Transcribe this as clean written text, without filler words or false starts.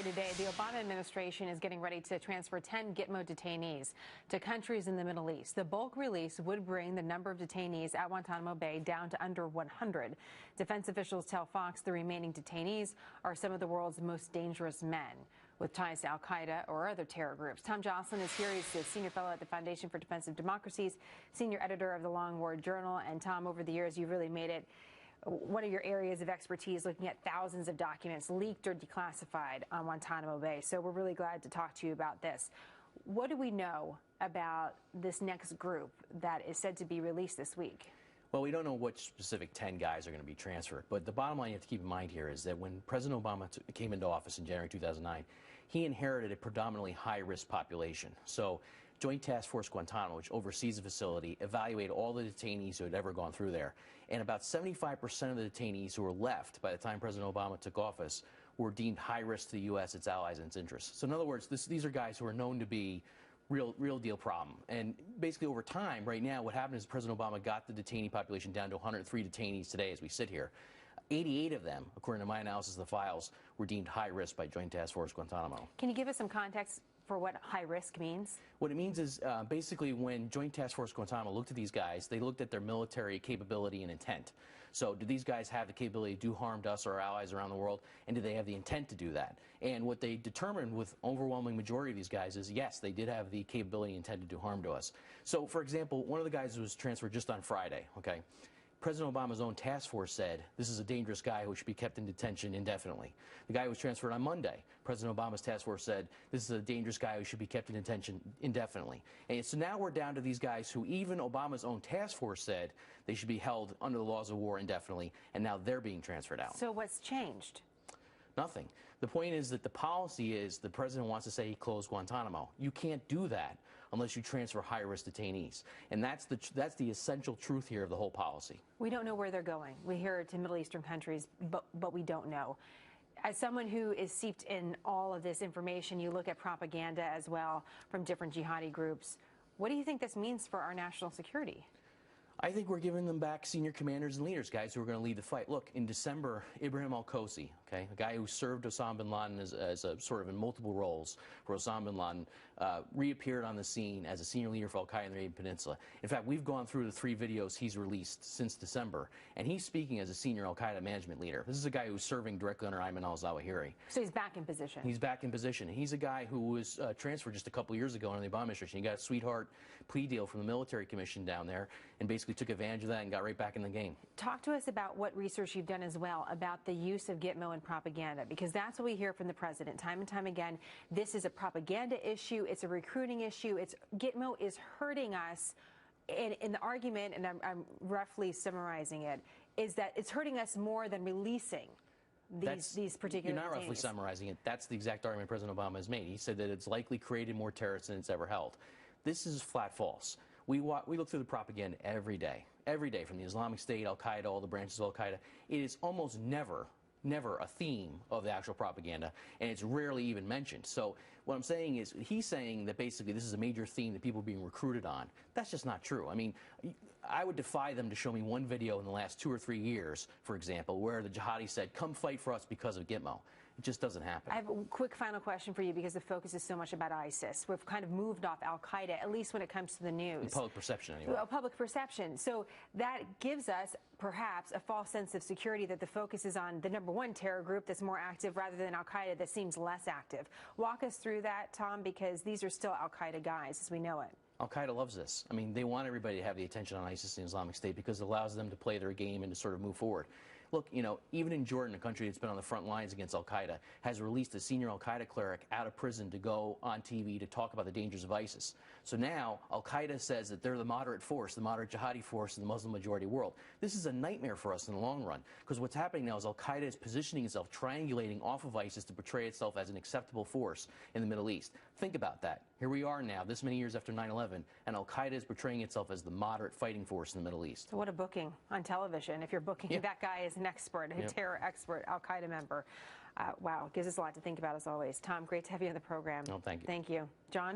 today, the Obama administration is getting ready to transfer 10 Gitmo detainees to countries in the Middle East. The bulk release would bring the number of detainees at Guantanamo Bay down to under 100. Defense officials tell Fox the remaining detainees are some of the world's most dangerous men with ties to al-Qaeda or other terror groups. Tom Joscelyn is here. He's a senior fellow at the Foundation for Defensive Democracies, senior editor of the Long War Journal. And Tom, over the years, you've really made it one of your areas of expertise, looking at thousands of documents leaked or declassified on Guantanamo Bay. So we're really glad to talk to you about this. What do we know about this next group that is said to be released this week? Well, we don't know which specific 10 guys are going to be transferred, but the bottom line you have to keep in mind here is that when President Obama came into office in January 2009, he inherited a predominantly high-risk population. So Joint Task Force Guantanamo, which oversees the facility, evaluated all the detainees who had ever gone through there. And about 75% of the detainees who were left by the time President Obama took office were deemed high risk to the U.S., its allies, and its interests. So in other words, these are guys who are known to be real deal problem. And basically over time, right now, what happened is President Obama got the detainee population down to 103 detainees today as we sit here. 88 of them, according to my analysis of the files, were deemed high risk by Joint Task Force Guantanamo. Can you give us some context for what high risk means? What it means is basically when Joint Task Force Guantanamo looked at these guys, they looked at their military capability and intent. So do these guys have the capability to do harm to us or our allies around the world, and do they have the intent to do that? And what they determined with overwhelming majority of these guys is yes, they did have the capability and intent to do harm to us. So for example, one of the guys was transferred just on Friday, okay? President Obama's own task force said this is a dangerous guy who should be kept in detention indefinitely. The guy who was transferred on Monday, President Obama's task force said this is a dangerous guy who should be kept in detention indefinitely. And so now we're down to these guys who even Obama's own task force said they should be held under the laws of war indefinitely, and now they're being transferred out. So what's changed? Nothing. The point is that the policy is the president wants to say he closed Guantanamo. You can't do that unless you transfer high-risk detainees. And that's the essential truth here of the whole policy. We don't know where they're going. We hear it to Middle Eastern countries, but we don't know. As someone who is steeped in all of this information, you look at propaganda as well from different jihadi groups. What do you think this means for our national security? I think we're giving them back senior commanders and leaders, guys who are going to lead the fight. Look, in December, Ibrahim al-Kosi, okay, a guy who served Osama bin Laden as a sort of in multiple roles for Osama bin Laden, reappeared on the scene as a senior leader for al-Qaeda in the Arabian Peninsula. In fact, we've gone through the 3 videos he's released since December, and he's speaking as a senior al-Qaeda management leader. This is a guy who's serving directly under Ayman al-Zawahiri. So he's back in position. He's back in position. He's a guy who was transferred just a couple years ago under the Obama administration. He got a sweetheart plea deal from the military commission down there and basically took advantage of that and got right back in the game. Talk to us about what research you've done as well about the use of Gitmo in propaganda, because that's what we hear from the president time and time again. This is a propaganda issue. It's a recruiting issue. Gitmo is hurting us. In the argument, and I'm roughly summarizing it, is that it's hurting us more than releasing these particular You're not roughly summarizing it. That's the exact argument President Obama has made. He said that it's likely created more terrorists than it's ever held. This is flat false. We look through the propaganda every day from the Islamic State, al-Qaeda, all the branches of al-Qaeda. It is almost never a theme of the actual propaganda, and it's rarely even mentioned. So what I'm saying is he's saying that basically this is a major theme that people are being recruited on. That's just not true. I mean, I would defy them to show me one video in the last 2 or 3 years, for example, where the jihadi said, come fight for us because of Gitmo. It just doesn't happen. I have a quick final question for you, because the focus is so much about ISIS. We've kind of moved off al-Qaeda, at least when it comes to the news. In public perception, anyway. Well, public perception. So that gives us perhaps a false sense of security that the focus is on the #1 terror group that's more active rather than al-Qaeda that seems less active. Walk us through that, Tom, because these are still al-Qaeda guys as we know it. Al-Qaeda loves this. I mean, they want everybody to have the attention on ISIS and Islamic State because it allows them to play their game and to sort of move forward. Look, you know, even in Jordan, a country that's been on the front lines against al-Qaeda, has released a senior al-Qaeda cleric out of prison to go on TV to talk about the dangers of ISIS. So now al-Qaeda says that they're the moderate force, the moderate jihadi force in the Muslim majority world. This is a nightmare for us in the long run, because what's happening now is al-Qaeda is positioning itself, triangulating off of ISIS to portray itself as an acceptable force in the Middle East. Think about that. Here we are now, this many years after 9/11, and al-Qaeda is portraying itself as the moderate fighting force in the Middle East. So what a booking on television if you're booking that guy as an expert, a terror expert, al-Qaeda member. Wow, gives us a lot to think about as always. Tom, great to have you on the program. No, thank you. Thank you. John?